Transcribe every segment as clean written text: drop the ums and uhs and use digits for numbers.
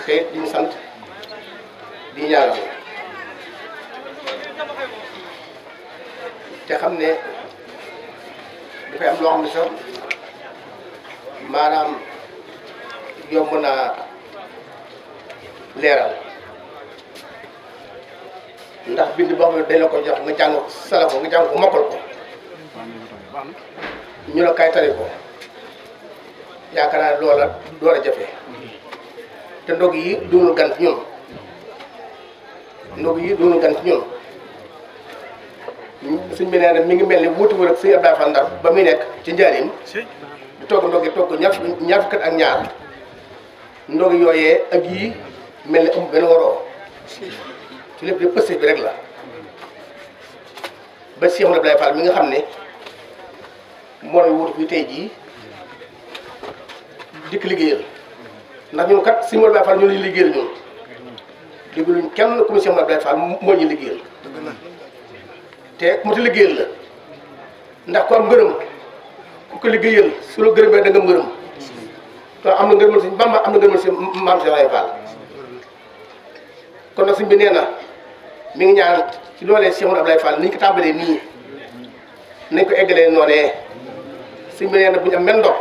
te di ñu sant di ñaanal te xam ne dafay am loo xam ne sax maanaam yomb naa leeral ndax bind boo xam ne dañ la ko jox nga jàng sala ko nga jàng ko mokkal ko ñu la kay tari ko yaakaar naa loola door a jafe te ndog yi duñu gan ci ñun ndog yi duñu gan ci ñun suñ bi nee na mi ngi mel ni wuuti wër ak suñu Abdoulaye Fall Ndar ba muy nekk ci njaarim di togg ndog yi togg ñaar fukki at ak ñaar ndog yooyee ak yii mel ni amul benn waroo ci lépp de pëste bi rek la ba Cheikh Abdoulaye Fall mi nga xam ne mooy wuutu fi tey jii dikk liggéeyal ndax ñun kat Cheikh Abdoulaye Fall ñu lañu liggéeyal ñun liggéeyuñ kenn comme Cheikh Abdoulaye Fall moo ñu liggéeyal te ku ma ti liggéeyal la ndax ku am ngërëm ku ko liggéeyal su la gërëmee da nga ngërëm te am na ngërëmal Sëñ Bamba am na ngërëmal si maam Cheikh Abdoulaye Fall kon nag sëñ bi nee na mi ngi ñaan ci loolee Cheikh Abdoulaye Fall ni ñu ko tàmbalee nii nañ ko eggalee noonee sëñ bi nee na bu ñu am mel ndox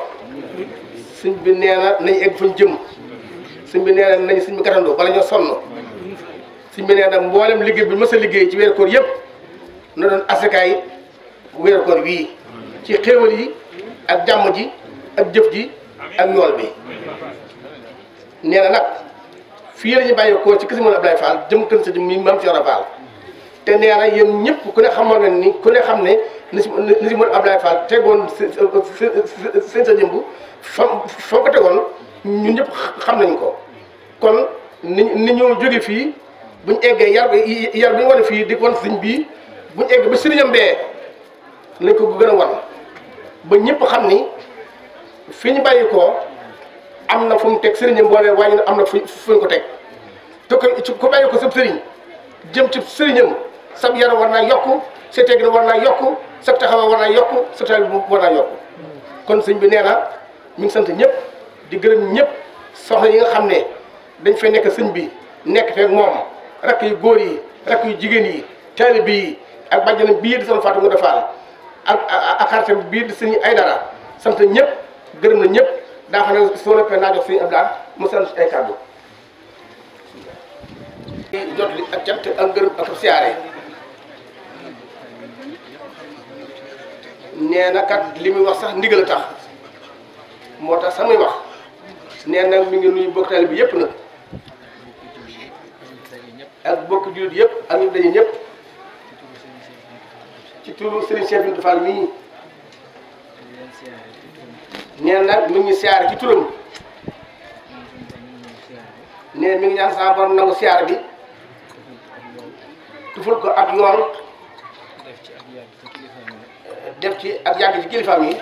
sëñ bi nee na nañ egg fuñ jëm sëñ bi nee na nañ sëñ bi gàttandoo bala ñoo sonn sëñ bi nee na mboolem liggéey bi mës a liggéey ci weeru koor yëpp na doon asakaay weeru koor wii ci xéewal yi ak jàmm ji ak jëf ji ak yool bi nee na nag fii la ñu bàyyi ko ci kër Sëñ Abdoulaye Fall jëm kër sa jëm mi maam Cheikh Fall te nee na yéen ñëpp ku ne xamoon na ni ku ne xam ne ni si Abdoulaye Fall tegoon seen sa jëmb fa ko tegoon ñun ñëpp xam nañ ko kon ni ñoo jóge fii buñu eggee yar bi ñu wane fii di wan sëñ bii buñu eggee ba sëriñam bee lañ ko gën a wan ba ñëpp xam ni fi ñu bàyyi ko am na fu mu teg sëriñam boole waaye am na fu ñu ko teg te ko bàyyi ko sab sëriñ jëm ci sëriñam sab yaram war naa yokku sa teggin war naa yokku sa taxawaay war naa yokku sa taal bi war naa yokku kon sëñ bi nee na mi ngi sant ñëpp di gërëm ñëpp soxna yi nga xam ne dañ fay nekk sëñ bi nekk feek moom rakk yu góor yi rakk yu jigéen yi taalibe yi ak bàjjanam bii di sama Fatou Ngounda Fall ak xaritam bii di sëñ Aydara sant ñëpp gërëm na ñëpp daa xam ne soo noppee naa jox sëñ Abdou mu sant ay kàddu jot li ak cant ak ngërëm ak siyaare nee na kat li muy wax sax ndigal a tax moo tax samay wax nee na mi ngi nuyu bokk taalibe bi yëpp nag ak bokk jullit yëpp ak ñu daje ñëpp ci turu Serigne Cheikh Bintou Fall mii nee na mi ngi siyaare ci turam nee mi ngi ñaan sama borom nangu siyaare bi tuful ko ak yoon def ci ak yàgg ci kilifaam yi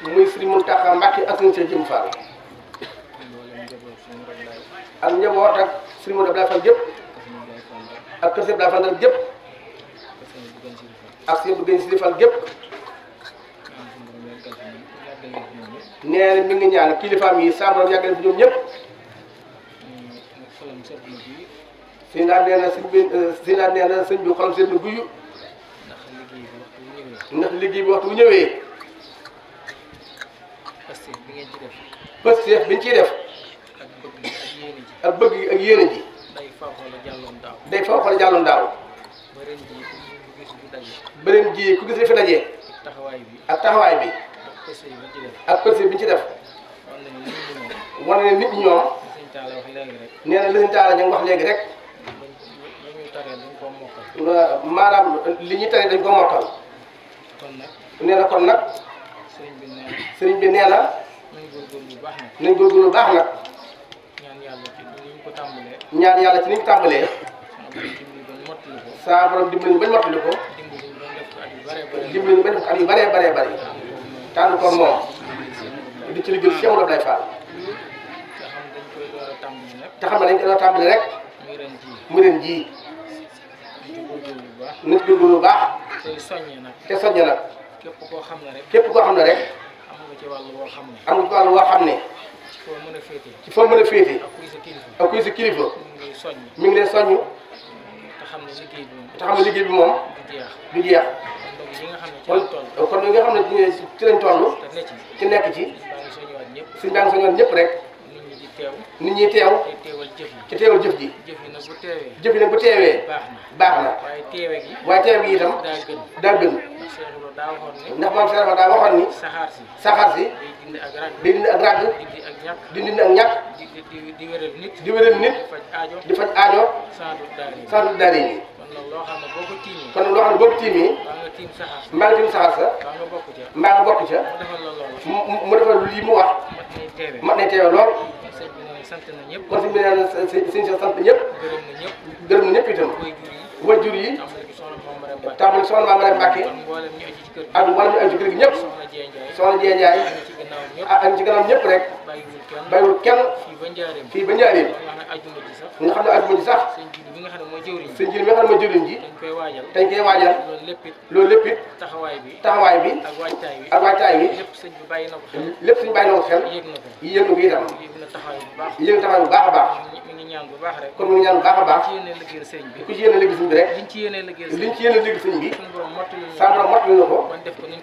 muy Serigne Mountakha Mbacké ak Serigne Cheikh Jëm Fall ak njaboot ak Serigne Abdoulaye Fall gépp ak kër Serigne Abdoulaye Fall gépp ak Serigne Abdou Guèye Fall gépp nee na mi ngi ñaan kilifaam yi saa borom yàggal fi ñoom ñëpp si naa nee na sëñ bi si naa nee na sëñ bi xolam seet na guyu ndax liggéey bi waxtu bu ñëwee Pastef bi ñu ciy def ak bëgg gi ak yéene ji day faw xool jàlloon daaw beneen ji ku gis li fi dajee ak taxawaay bi ak Pastef bi ñu ci def wane ne nit ñi ñoom nee na li ñu taala ñu wax léegi rek maanaam li ñu tare dañ ko mokkal nee na kon nag sëriñ bi nee na nañ góorgóorlu bu baax nag ñaan yàlla ci ni ñu tàmbalee saa borom dimbali ñu bañ mottali ko dimbali ñu bañ def at yu bëree bëree bëri tànn ko moom di ci liggéey Cheikh Abdoulaye Fall te xam ne dañ ko doon tàmbali rek mu ren ji nit góorgóorlu bu baax te soññe nag képp koo xam ne rek képp koo xam ne rek am nga ci wàllu woo xam ne am nga ci wàllu woo xam ne ci foo mën a féete ak kuy sa kilifa mi ngi leen soññ te xam ne liggéey bi moom du jeex kon ñi nga xam ne ci lañ toll ci nekk ci suñu baa ngi soññoon ñëpp rek nit ñi teew ci teewal jëf ji jëf yi nag bu teewee baax na waaye teew gi itam daa gën ndax maam Cheikh daa waxoon ni saxaar si day dindi ak ràgg di dindi ak ñàkk di wéral nit di faj aajo santu daari yi kon loo xam ne boo ko tiimee mbaa nga tiim saxaar sa mbaa nga bokk ca mu defal lii mu wax mat nay teewe lool kon suñu bi nee na suñ sa sant ñëpp gërëm na ñëpp itam wajur yi tàmbali soxna Maam Maram Mbàkke ak mboolem ñu aju ci kër gi ñëpp soxna Jee Njaay ak ci gannaaw ñëpp rek bàyyiwul kenn fii ba Njaaréem nga xam ne ajuma ji sax sëñ ji mi nga xam ne mooy jëwriñ ji dañ koy waajal loolu lépp it taxawaay bi ak waajtaay bi lépp sëñ bi bàyyi na ko xel yéeg na ko itam yéeg na taxawaay bu baax a baax kon mu ngi ñaan bu baax a baax ku ci yéene liggéey sëñ bi rek liñ ci yéene liggéey sëñ bi sa borom mottali na ko bañ def ko niñ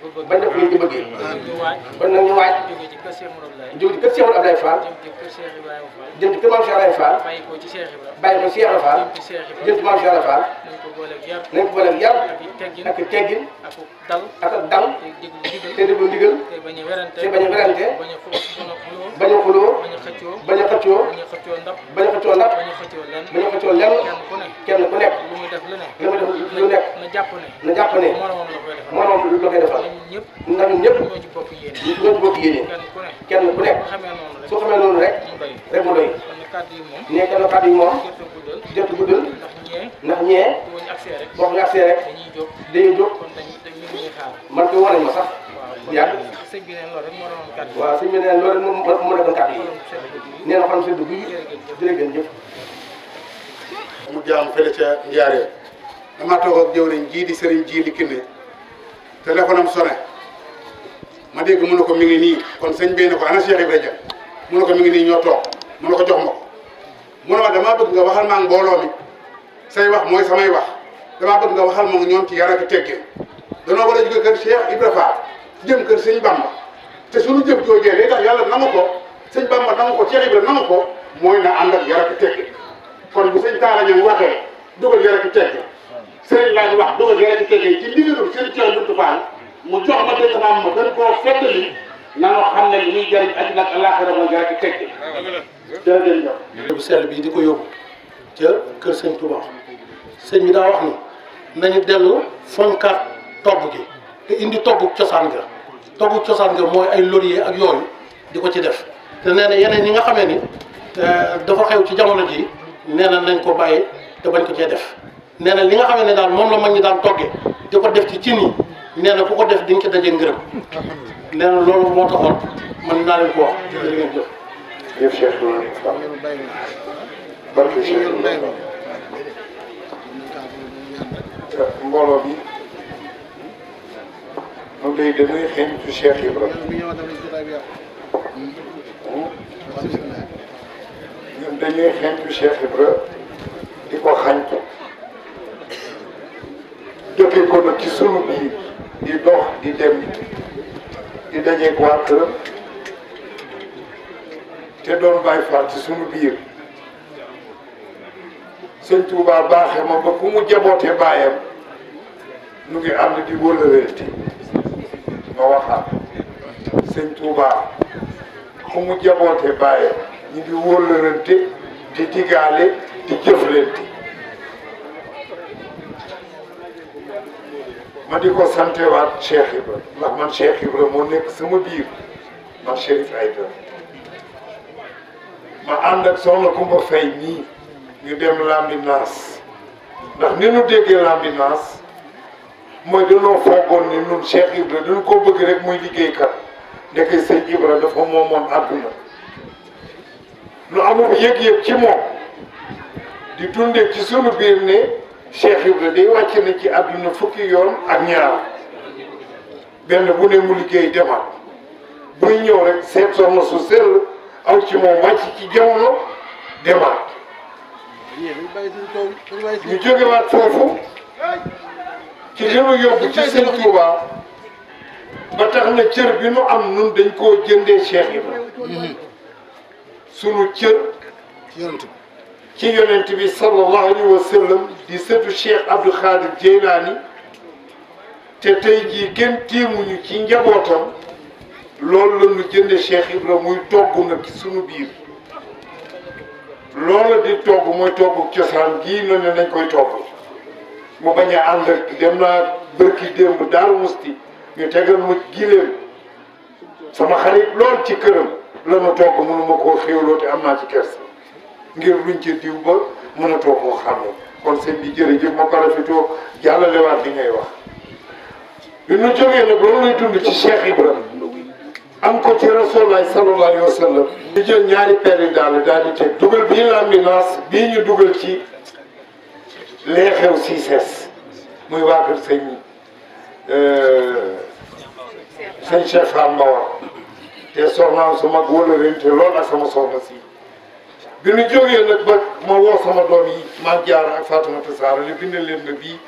ko bëggee kon nag ñu waaj jóge ci kër Cheikh Abdoulaye Fall jëm ci kër Maam Cheikh Ibrahima Fall bàyyi ko Cheikh Ibrahima Fall jëm ci Maam Cheikh Ibrahima Fall nañ ko booleeg yar ak teggin ak dal te déglu ndigal te bañ a werante bañ a xuloo bañ a xëccoo ndab bañ a xëccoo lenn kenn ku nekk lu muy def lu nekk na jàpp ne moroomam la koy defal ndax ñun ñëpp ñoo ci bokk yéene kenn ku nekk soo xamee noonu rek mu doy ne kenn kàddu yi moom jot guddal ndax ñee boo ñu agsee rek dañuy jóg man ko wane ma sax yàgg waaw sëñ bi neen loolu rek moo nekkoon kàddu yi nee na xam seen dugg yi jërëgën jëf mu jaam fële ca Njaaréem dama toog ak jëwriñ jii di sëriñ ji li kinne téléphone am sonné ma dégg mu ne ko mi ngi nii kon sëñ bi ne ko ana Cheikh Ibrahima mu ne ko mi ngi nii ñoo toog mu ne ko jox ma ko mu ne ma damaa bëgg nga waxal maa mbooloo mi say wax mooy samay wax damaa bëgg nga waxal ma ñoom ci yar ak teggin danoo war a jóge kër Cheikh Ibrahima Fall jëm kër sëñ Bamba te suñu jëf joojee li tax yàlla nangu ko sëñ Bamba nangu ko Cheikh Ibrahima nangu ko mooy na ànd ak yar ak teggin kon bu sëñ Talla Niang waxee dugal yar ak teggin sëriñ laa wax dugal yar ak teggin ci ndigalul sëriñ Cheikh Bintou Fall mu jox ma dëgg maam ma gën koo fettali nanoo xam ne li ñuy jëriñ àddina ak àllaaxira mooy yar ak teggin jërëjëf bu sell bii di ko yóbbu ca kër sëñ Touba sëñ bi daa wax ni nañu dellu fonkaat togg gi te indi toggu cosaan ga mooy ay laurier ak yooyu di ko ci def te nee na yeneen yi nga xamee ni dafa xew ci jamono ji nee na nañ ko bàyyi te bañ ko cee def nee na li nga xamee ne daal moom la mag ñi daan toggee di ko def ci cin yi nee na ku ko def di nga ci daje ngërëm nee na loolu moo taxoon man naa leen ko wax jërë ngeen jëf. yëf Cheikh barke Cheikh mbooloo bi moom day dañuy xeeñ ci Cheikh Ibrahima ñun dañuy xeeñ ci Cheikh Ibrahima di ko xañtu jóge ko nag ci sunu biir di dox di dem di dajeeg waa këram te doon Baay Faal ci sunu biir sëñ Touba baaxee ma ba ku mu jaboote baayam nu ngi ànd di wëlërante ma waxaat sëñ Touba ku mu jaboote baayam ñu ngi wëlërante di digaale di jëflante ma di ko santewaat Cheikh Ibra ndax man Cheikh Ibra moo nekk sama biir man Chérif Aïdara ma ànd ak soxna Kumba Fay nii ñu dem Lambinaas ndax ni nu déggee Lambinaas mooy dañoo foogoon ni ñun Cheikh Ibra dañu ko bëgg rek muy liggéeykat ndeke sëñ Ibra dafa moomoon àdduna lu amul yëg-yëg ci moom di dundee ci sunu biir ne Cheikh Ibra day wàcc na ci àdduna fukki yoon ak ñaar benn bu ne mu liggéey demaat buy ñëw rek seet soxna su sell aw ci moom wàcc ci jamono demaat ñu jógewaat foofu ci li nu yóbbu ci sëñ Touba ba tax na cër bi nu am nun dañ koo jëndee Cheikh Ibra sunu cër ci yonent bi sallallahu alayhi wa sallam di sëtu Cheikh Abdou Khadir Jeylaani te tey jii kenn tiimuñu ci njabootam loolu la ñu jënde Cheikh Ibra muy togg nag ci sunu biir loola di togg mooy togg cosaan gii na ne nañ koy togg mu bañ a ànd ak dem naa bërki démb Daaru Musti ñu tegal mu giléem sama xarit lool ci këram la nu togg mënuma koo xéwloo te am naa ci kersa ngir luñ ci diw ba mën a toog koo xam ne kon sëñ bi jërëjëf ma ko rafetoo jàllalewaat bi ngay wax bi nu jógee nag loolu lay dund ci Cheikh Ibra am ko ci Rasulullah sallallahu alayhi wa sallam ñu jël ñaari paire daal di teg dugal bii l'ambulance bii ñu dugal ci lee xew Cissés muy waa kër sëñ Cheikh Fall Mbawar te soxnaam sama wóolërante lool ak sama soxna si bi nu jógee nag ba ma woo sama doom yi Maam Jaara ak Fatoumata Sarr li bindal leen ma bii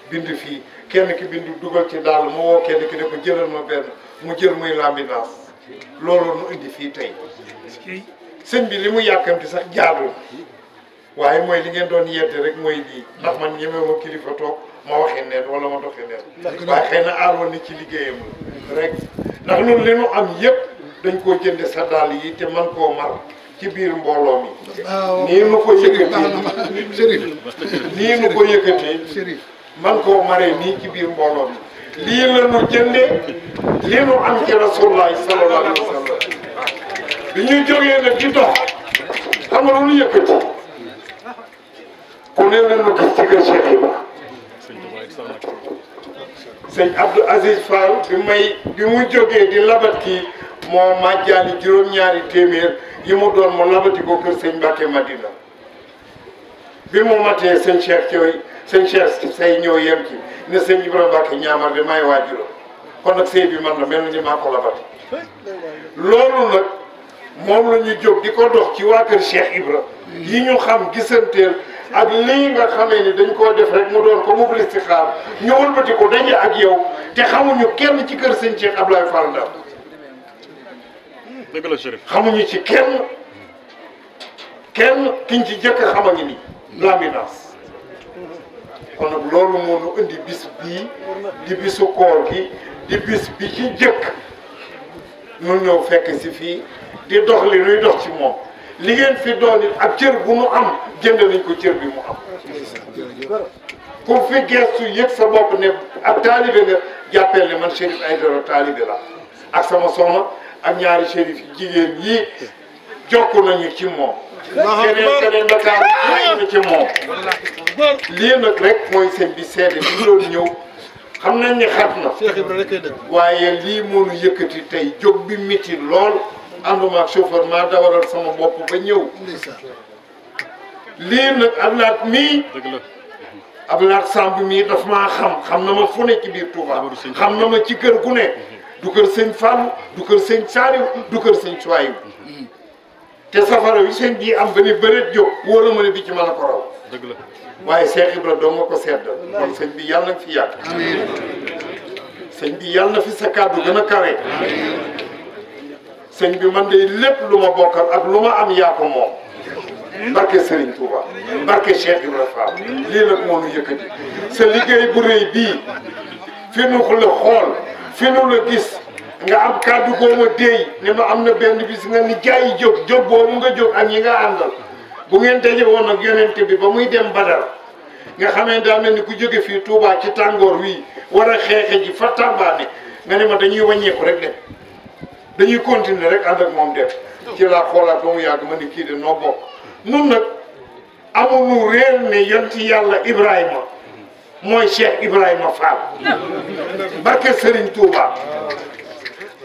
bind fii kenn ki bind dugal ci daal mu woo kenn ki ne ko jëlal ma benn mu jël muy l'ambulance loolu nu indi fii tey sëñ bi li mu yàkkamti sax jaadu waaye mooy li ngeen doon yedde rek mooy lii ndax man ñemewuma kilifa toog ma waxee neen wala ma doxee neen waaye xëy na aaroon ni ci liggéeyam rek ndax ñun li nu am yëpp dañ koo jënde sa dàll yi te man koo mar ci biir mbooloo mi nii nu ko yëkkatee nii nu ko yëkkatee man koo maree nii ci biir mbooloo mi lii la nu jëndee li nu am ci Rasulullah sallallahu alayhi wa sallam bi ñuy jógee nag di dox xam nga lu yëkkati ku ne leen ma gis ci kër Cheikh Ibra sëñ Abdou Aziz Fall bi mu jógee di labat kii moo màjjaali juróom-ñaari téeméer yi mu doon mu labati ko kër sëñ Mbacke Madina bi mu matee sëñ Cheikh say ñëw yem ci ne sëñ Ibrahima Mbacke ñaamar de may waajuram kon nag sëy bi man la mel na ni maa ko labati loolu nag moom la ñu jóg di ko dox ci waa kër Cheikh Ibra yi ñu xam gisanteel ak lii nga xamee ni dañ koo def rek mu doon ko mu listixaar ñu wëlbati ko daje ak yow te xamuñu kenn ci kër sëñ Cheikh Ablaye Fall Ndar dëgg la Chérif xamuñu ci kenn kiñ ci jëkk xama ngi ni l'ambulance kon nag loolu moo nu indi bis bii di bisu koor gi di bis bi ci jëkk nu ñëw fekk si fii di dox li nuy dox ci moom li ngeen fi doon it ak cër bu mu am jënd nañ ko cër bi mu am ku fi gestu yëg sa bopp ne ak taalibe nga jàppeel ne man Chérif Aïdara taalibe la ak sama soxna ak ñaari chérif jigéen yi jokku nañu ci moom keneen Dakar jokku na ci moom lii nag rek mooy sëñ bi seede bi doon ñëw xam nañ ne xat na waaye lii moonu yëkkati tey jóg bi miti lool ànduma ak chauffeur maa dawaral sama bopp ba ñëw lii nag Ablaat mii Ablaat Samb mii daf maa xam na ma fu ne ci biir Touba xam na ma ci kër gu ne du kër sëñ Fall du kër sëñ Saliou du kër sëñ Souaïb te safara wi sëñ bii am ba ni bëreet jóg wóor na ma ne bi ci mën a ko raw waaye Cheikh Ibra doo nga ko seddal kon sëñ bi yàlla na fi yàgg sëñ bi yàlla na fi sa kàddu gën a kawe sëñ bi man de lépp lu ma bokkal ak lu ma am yaa ko moom barke Serigne Touba barke Cheikh Ibra Fall lii nag moo nu yëkkati sa liggéey bu rëy bii fi nu la xool fi nu la gis nga am kàddu gooma déey ne ma am na benn bis nga ni jaayi jóg boobu nga jóg ak ñi nga àndal bu ngeen daje woon ak yonent bi ba muy dem Badar nga xamee daa mel ni ku jóge fii Touba ci tàngoor wii war a xeexe ji fa tàmbaane nga ne ma dañuy wàññeeku rek dem dañuy continuer rek ànd ak moom dem ci laa xoolaat ba mu yàgg ma ni kii de noo bokk nun nag amuñu réer ne yonti yàlla Ibrahima mooy Cheikh Ibrahima Fall barke Serigne Touba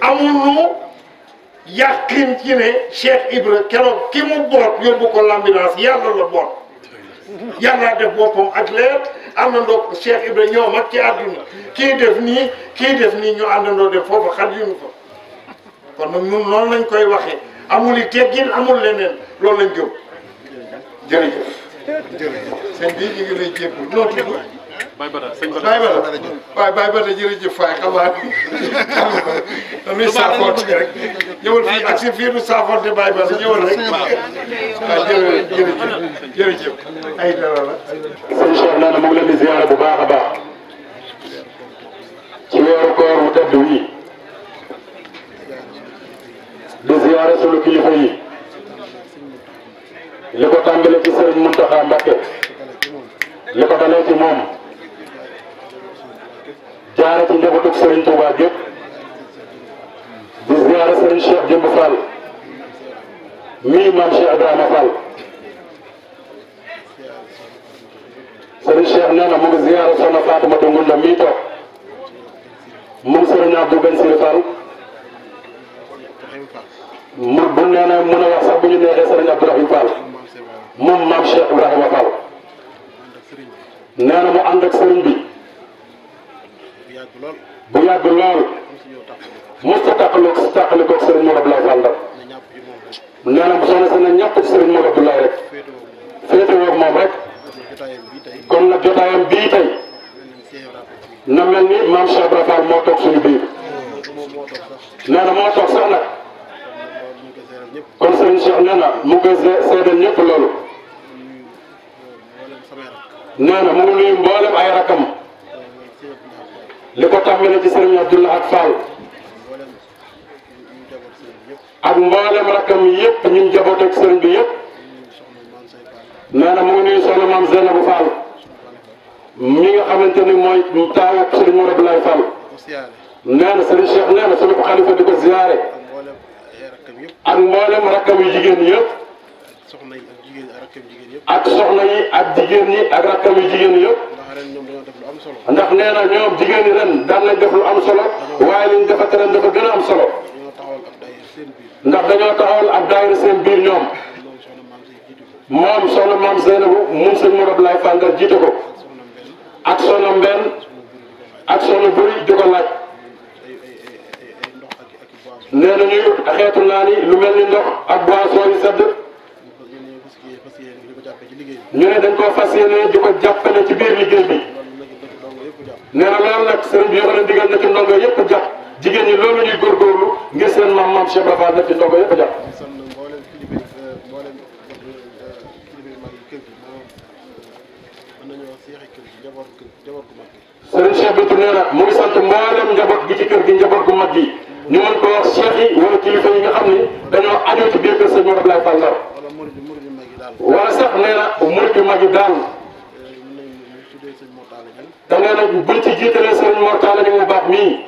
amuñu yàqin ci ne Cheikh Ibra keroog ki mu boot yóbbu ko l'ambulance yàlla la boot yàlla def boppam ak leer àndandoo Cheikh Ibra ñoo mag ci àdduna kii def nii ñu àndandoo def foofu xat yu ñu fa kon nag ñun noonu lañ koy waxee amul i teggin amul leneen loolu lañ gëm jërëjëf sëñ bi ñu ngi lay jéggu noo tudd Baye Bada waaye Baye Bada jërëjëf Faye xamaa dañuy saafonte rek ñëwal fii ak si fii nu saafonte Baye Bada ñëwal rek waaw jërëjëf ay dara la sëñ Cheikh nee na mu ngi leen di ziyaare bu baax a baax ci weeru koor wu tedd wi di ziyaare sunu kilifa yi li ko tàmbale ci Serigne Mountakha Mbacké li ko dalee ci moom jaare ci njabootug Serigne Touba gépp di ziyaare Serigne Cheikh Jëmb Fall mii maam Cheikh Ibrahima Fall Serigne Cheikh nee na mu ngi ziyaare soxna Fatoumata Ngunda mii toog moom Serigne Abdou Ben Siri Fall mu bu nee na mën a wax sax bu ñu neexee Serigne Abdourahim Fall moom maam Cheikh Ibrahima Fall nee na mu ànd ak Serigne bi bu yàgg lool mosut a tàqalikoog Serigne Modou Abdoulaye Fall ndax nee na bu soxna si ne ñàpp ci Serigne Modou Abdoulaye rek féetewoo ak moom rek kon nag jotaayam bii tey na mel ni maam Cheikh Ibrahima Fall moo toog suñu biir nee na moo toog sax nag kon Serigne Cheikh nee na mu ngi koy seedeel ñëpp loolu nee na mu ngi nuyu mboolem ay rakam li ko tàmbalee ci Serigne Abdoulaye ak Fall ak mboolem rakam yëpp ñun jaboot ak Serigne bi yëpp nee na mu ngi nuyu soxna maam Zeynabou Fall mi nga xamante ni mooy taawu Serigne Modou Abdoulaye Fall nee na Serigne Cheikh nee na sunu xalifa di ko ziyaare ak mboolem rakkam yu jigéen ñi yëpp ak soxna yi ak jigéen ñi ak rakkam yu jigéen ñi yëpp ndax nee na ñoom jigéen ñi ren daan nañ def lu am solo waaye liñ defate ren dafa gën a am solo ndax dañoo taxawal ab daayira seen biir ñoom moom soxna maam Zeynabou moom sëñ Modou Abdoulaye Fall nga jiite ko ak soxna Mbenn ak soxna Buri di ko laaj nee na ñuy ut xeetu naa ni lu mel ni ndox ak boisson yu sedd ñu ne dañ koo fas yéene di ko jàppale ci biir liggéey bi nee na loolu nag sëriñ bi yoo xam ne digal na ci ndongo yëpp jàpp jigéen ñi loolu ñuy góorgóorlu ngir seen maam Cheikh Ibra Fall na ci ndongo yëpp jàpp sëriñ Cheikh Bintou nee na mu ngi sant mboolem njaboot gi ci kër gi njaboot gu mag gi ñu mën ko wax cheikh yi wala kilifa yi nga xam ni dañoo aju ci biir kër sëñ Modou Abdoulaye Fall Ndar wala sax nee na murid yu mag yi daal te nee na buñ ci jiitalee sëriñ Mor Talla ñu mu baax mii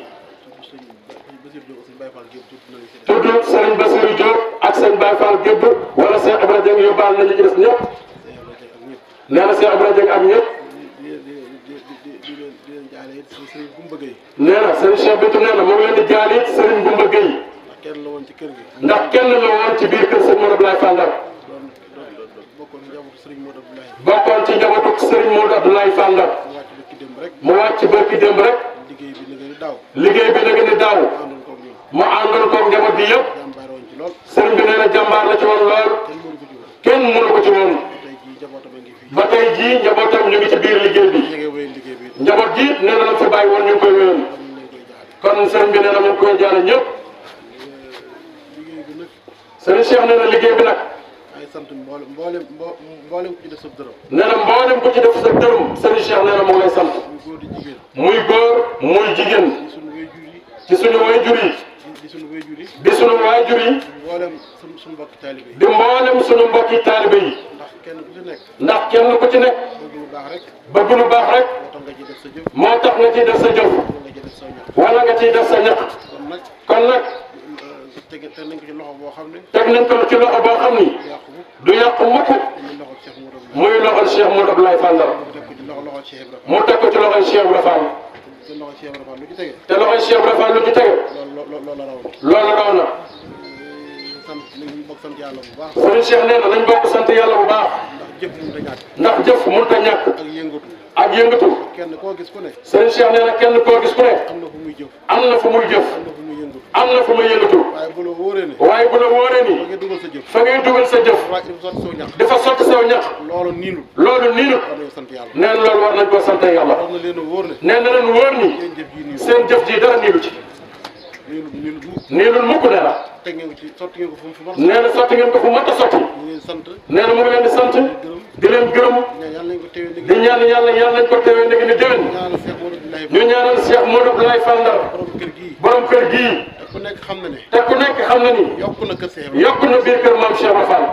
tudd sëriñ Bassirou Diop ak sëñ Baye Fall gébb wala Cheikh Ibrahima Dieng yóbbaal nañu ci des ñëpp nee na Cheikh Ibrahima Dieng ak ñëpp nee na sëriñ Cheikh Bintou nee na mu ngi leen di jaal it sëriñ Goumba Gueye ndax kenn la woon ci biir kër sëñ Modou Abdoulaye Fall Ndar bokkoon ci njabootu sëriñ Modou Abdoulaye Fall Ndar mu wàcc barki démb rek liggéey bi nag ni daaw mu àndoon koog njaboot bi yëpp sëriñ bi nee na jàmbaar la ci woon lool kenn mënu ko ci woon ba tey jii njabootam ñu ngi ci biir liggéey bi njaboot ji nee na la fi bàyyi woon ñu ngi koy wéyal kon sëriñ bi nee na mu ngi koy jaale ñëpp sëriñ Cheikh nee na liggéey bi nag mboolem ku ci def sa dërëm nee na mboolem ku ci def sa dërëm sëriñ Cheikh nee na mu ngi lay sant muy góor muy jigéen ci suñu waajur yi di suñu waajur yi mboolem suñu mbokki taalibe yi di mboolem suñu mbokki taalibe yi ndax kenn ku ci nekk bëgg lu baax rek moo tax nga ciy def sa jëf wala nga ciy def sa ñaq kon nag teg nañ ko ci loxo boo xam ne teg nañ ko ci loxo boo xam ni du yàqu mukk muy loxol Cheikh Modou Abdoulaye Fall Ndar mu teg ko ci loxol Cheikh Ibra Fall te loxol Cheikh Ibra Fall lu ci tege loolu raw na sëriñ Cheikh nee na nañ bokk sant yàlla bu baax ndax jëf mënut a ñàkk ak yëngatu kenn koo gis ku ne sëriñ Cheikh nee na kenn koo gis ku ne am na fu muy jëf am na fu ma yëngatu waaye bu la wóoree ne waaye bu la wóoree ni fa ngay dugal sa jëf fa ngay dugal sa jëf waaye dafa sotti saw ñax dafa sotti saw ñax loolu niinul loolu niinut war nañu sant yàlla nee na loolu war nañ koo sant yàlla war na leen a wóor ne nee na leen wóor ni seen jëf ji niinul seen jëf ji dara niilu ci niinul mukk niilul mukk nee na teg ngeen ko ci sotti ngeen ko fu mu nee na sotti ngeen ko fu mat a sotti ñu leen sant nee na mu ngi leen di sant di leen gërëm yàlla nañ ko teewee di ñaan yàlla yàlla nañ ko teewee ndegi ni déwén ñaanal Cheikh Modou Abdoulaye ñu ñaanal Cheikh Modou Abdoulaye Fall Ndar borom kër gii borom kër gii te ku nekk xam na ne te ku nekk xam na ni yokk na kër Cheikh yokk na biir kër maam Cheikh Ibra Fall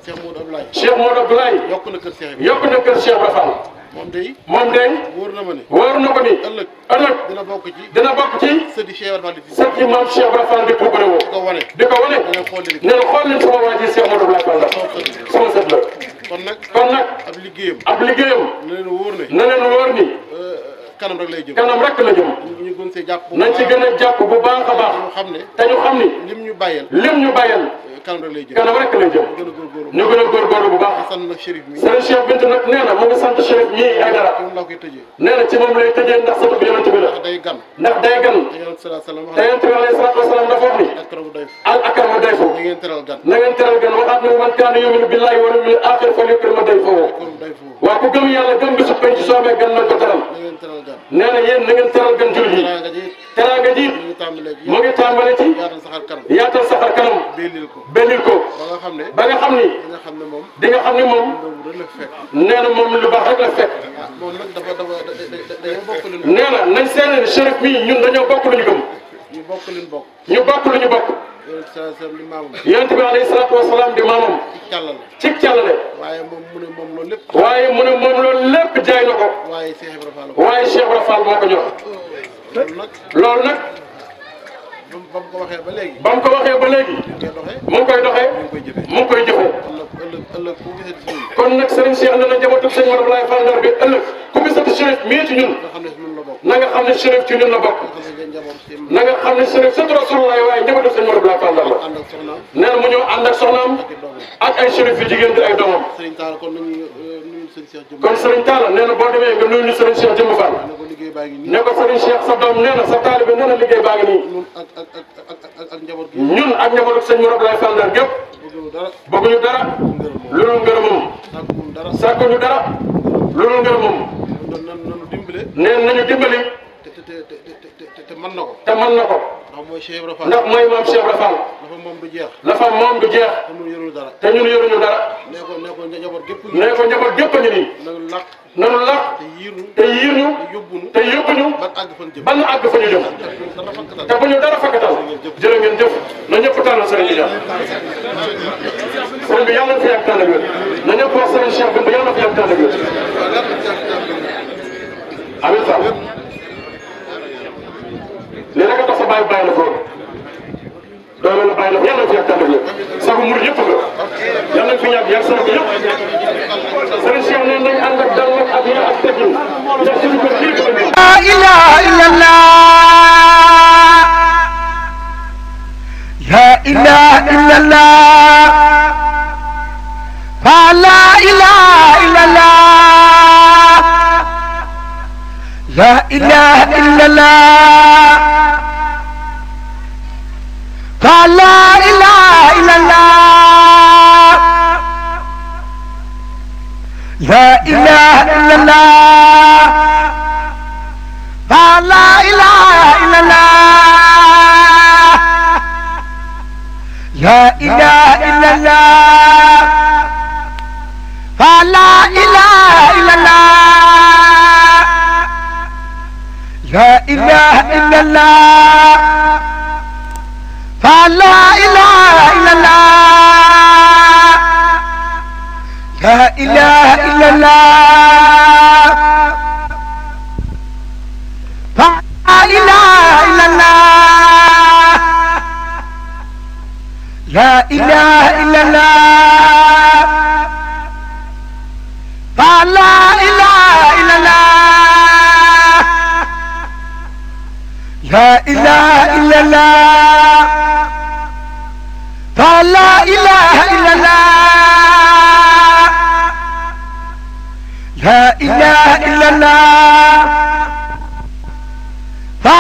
Cheikh Modou Abdoulaye Cheikh Modou Abdoulaye yokk na kër Cheikh yokk na kër Cheikh Ibra Fall moom day moom de wóor na ma ne wóor na ko ni ëllëg ëllëg dina bokk ci dina bokk ci sëdi Cheikh Ibra Fall di sët yi maam Cheikh Ibra Fall di puukare woo ko wane di ko wane dana xool leen nee na xool leen sama waa ji Cheikh Modou Abdoulaye Fall Ndar sama sët la kon nag kon nag ab liggéeyam ab liggéeyam na leen wóor ne na leen wóor ni kanam rek lay jëm kanam rek la jëm ñu gën see jàpp bu nañ ci gën a jàpp bu baax a baax ñu xam ne te ñu xam ni lim ñu bàyyeel lim ñu bàyyal kanam rek lay jëm kanam rek lay jëm gën a góorgóorlu ñu gën a góorgóorlu bu baax sant nag Chérif mi Serigne Cheikh Bintou nag nee na mu ngi sant Chérif ñii ay dara moom laa koy tëjee nee na ci moom lay tëjee ndax sëtu bi yonent bi la day gan ndax day gan te yonent sallallahu alayhi wa te yonent bi alayhi salaatu wasalaam dafa wax ni sallam day al akramu dayfu da ngeen teral gan na ngeen teral gan waxaat ne man kaana yuminu billahi wal yawmil aaxir falyukrim dayfahu kon day foofu waa ku gëm yàlla gëm bisu penc soo amee gan nañ ko teral da ngeen teral gan nee na yéen na ngeen teral gan jullit yi teraanga ji teraanga ji ñu ngi tàmbalee ci mu ngi tàmbale ci yaatal saxar kanam yaatal saxar kanam bellil ko bennil ko ba nga xam ne ba nga xam ni di nga xam ne moom di nga xam ni moom boobu rek la fekk nee na moom lu baax rek la fekk ah moom nag dañoo bokk leen nee na nañ seene ne Chérif mii ñun dañoo bokk lu ñu gëm ñu bokk leen bokk ñu bokk lu ñu bokk yonent sallallahu alayhi wa sallam di maamam yonent bi alayhi salaatu wasalaam di maamam ci càllal ci càllale waaye moom mu ne moom loolu lépp waaye mu ne moom loolu lépp jaay na ko waaye Cheikh Ibra Fall waaye Cheikh Ibra Fall moo ko ñor loolu nag loolu nag ba mu ko waxee ba léegi ba mu ko waxee ba léegi ngay doxee mu ngi koy doxee ñu ngi koy jëfee mu ngi koy jëfee kon nag ëllëg ku gisee ci ñun kon nag Serigne Cheikh nee na njabootu sëñ Modou Abdoulaye Fall Ndar bi ëllëg ku gisati Chérif mii ci ñun nga xam ne si ñun la bokk na nga xam ne Chérif ci ñun la bokk nga xam ne njaboot si na nga xam ne Chérif sëtu Rasulullah waaye njabootu sëñ Modou Abdoulaye Fall Ndar la ànd ak soxnaam nee na mu ñëw ànd ak soxnaam ak i doomam ak ay Chérif yu jigéen di ay doomam Serigne Tall kon nañu nuyu sëñ Cheikh Jëm kon Serigne Talla nee na boo demee nga nuyu ñu Serigne Cheikh Jëmb Fall ne ko liggéey baa ngi nii ne ko Serigne Cheikh sa doom nee na sa taalibe nee na liggéey baa ngi nii ñun ak njaboot gi ñun ak njabootu sëñ Modou Abdoulaye Fall Ndar gépp bëgguñu dara bëgguñu dara lu dul ngërëmam sàkkuñu dara sàkkuñu dara lu dul ngërëmam nanu dimbale nee nañu dimbali te mën na ko te mën na ko ndax mooy Cheikh Ibra Fall ndax mooy maam Cheikh Ibra Fall dafa moom du jeex la fa moom du jeex te ñun yorul dara te ñun yoruñu dara nee ko njaboot gépp nee ko njaboot gépp a ngi nii nanu làq nanu làq te yiir nu te yiir ñu te yóbbu nu te yóbbu ñu ban àgg fan jëm ban àgg fa ñu jëm dara fakkatal te bu ñu dara fakkatal jërë ngeen jëf na ñëpp tànnal sëriñ bi jàpp sëriñ bi yàlla na fi yàgg tànn ak wér na ñëpp wax sëriñ Cheikh bi yàlla na fi yàgg tànn ak wér amiin Fall lii rek a tax sa bàyyi bàyyi la foofu doole la bàyyi la yàlla na fi yàgg tànn ak wér sagu murid yëpp nga yàlla na fi yàgg yàgg sama ko yëpp sëriñ Cheikh ne nañ ànd ak dal nag ak yar ak teggin ndax suñu ko kii ko indi لا إله إلا الله لا إله إلا الله فلا إله إلا الله لا إله إلا الله فلا إله إلا الله لا إله إلا الله فلا إله إلا الله لا إله إلا الله فلا إله إلا الله لا إله إلا الله فلا إله إلا الله لا إله إلا الله فلا إله إلا الله لا إله إلا الله فلا إله إلا الله لا إله إلا الله فلا إله إلا الله لا إله إلا الله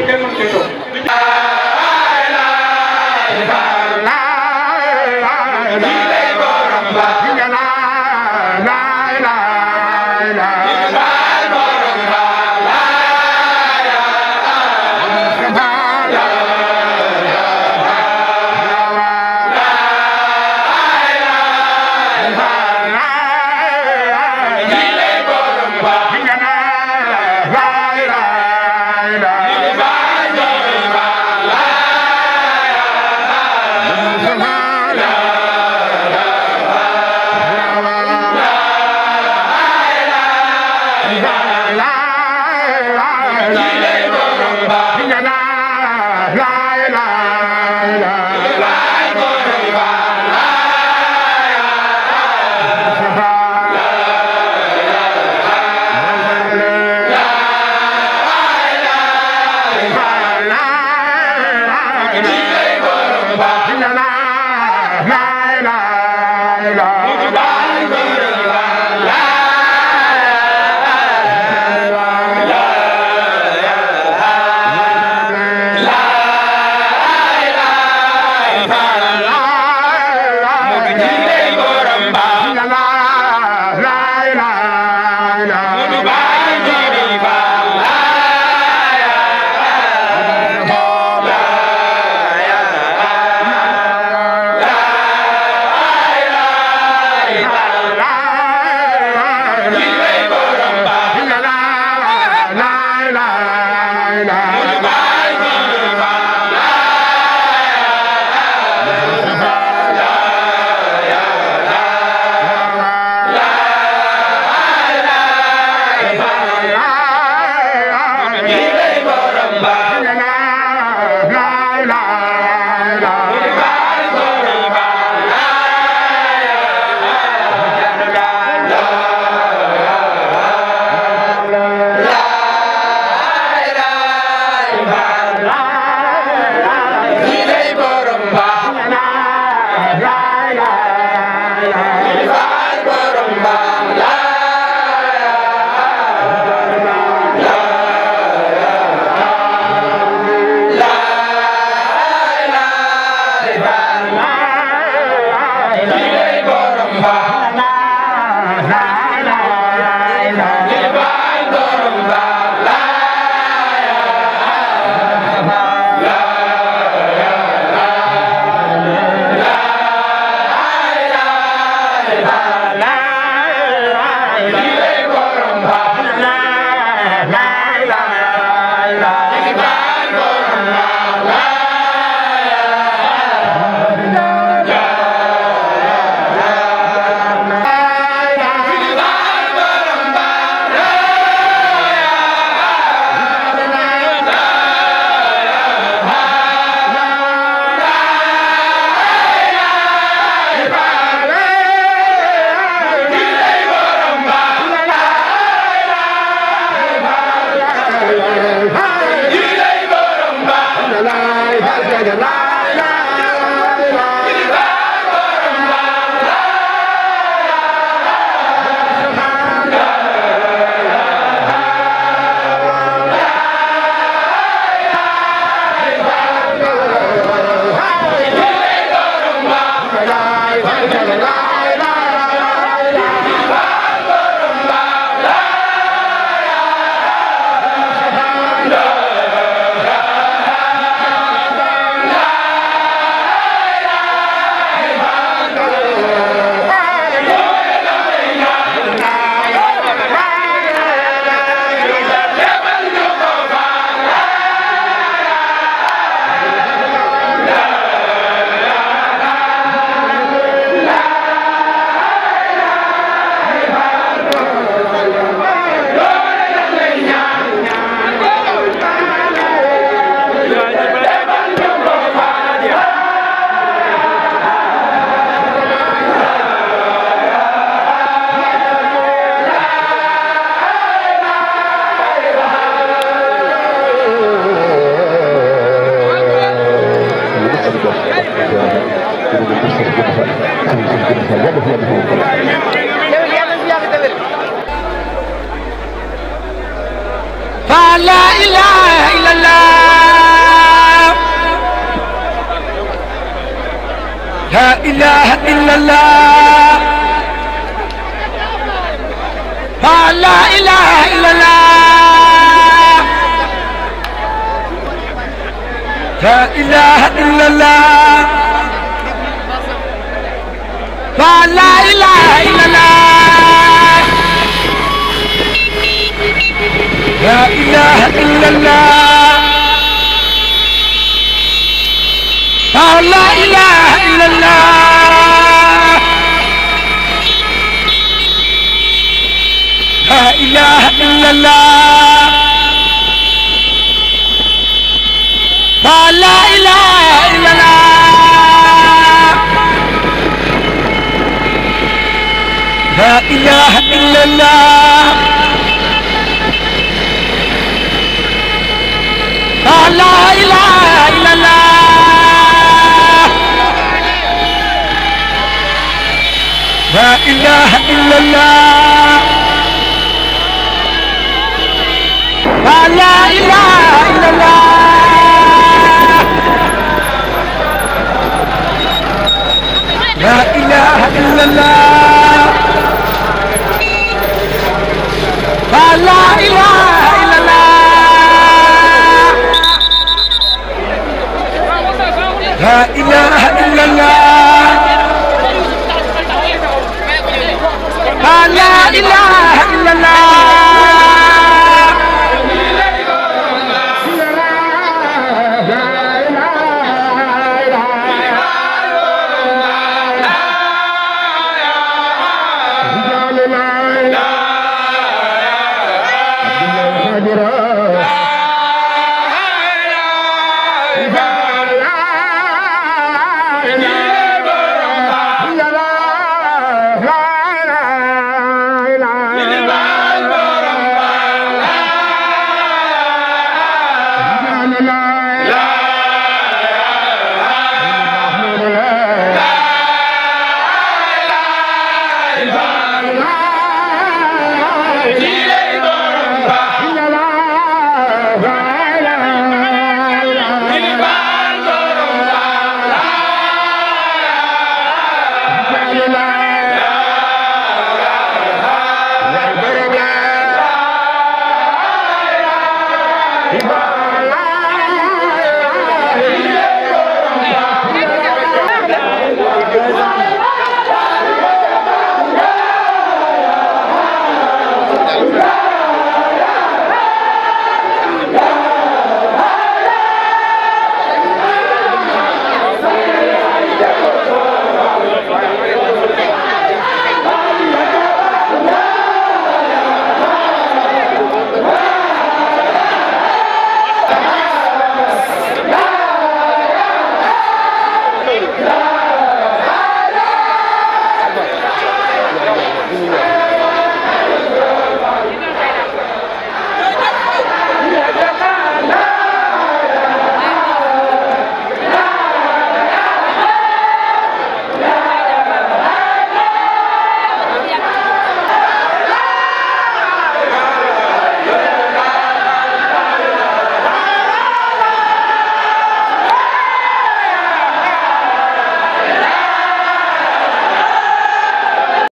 liggéey kenn mënu cee topp. الله لا إله إلا الله لا إله إلا الله لا إله إلا الله لا إله إلا الله لا إله إلا الله لا إله إلا الله لا إله إلا الله لا إله إلا الله لا إله إلا الله لا إله إلا الله لا إله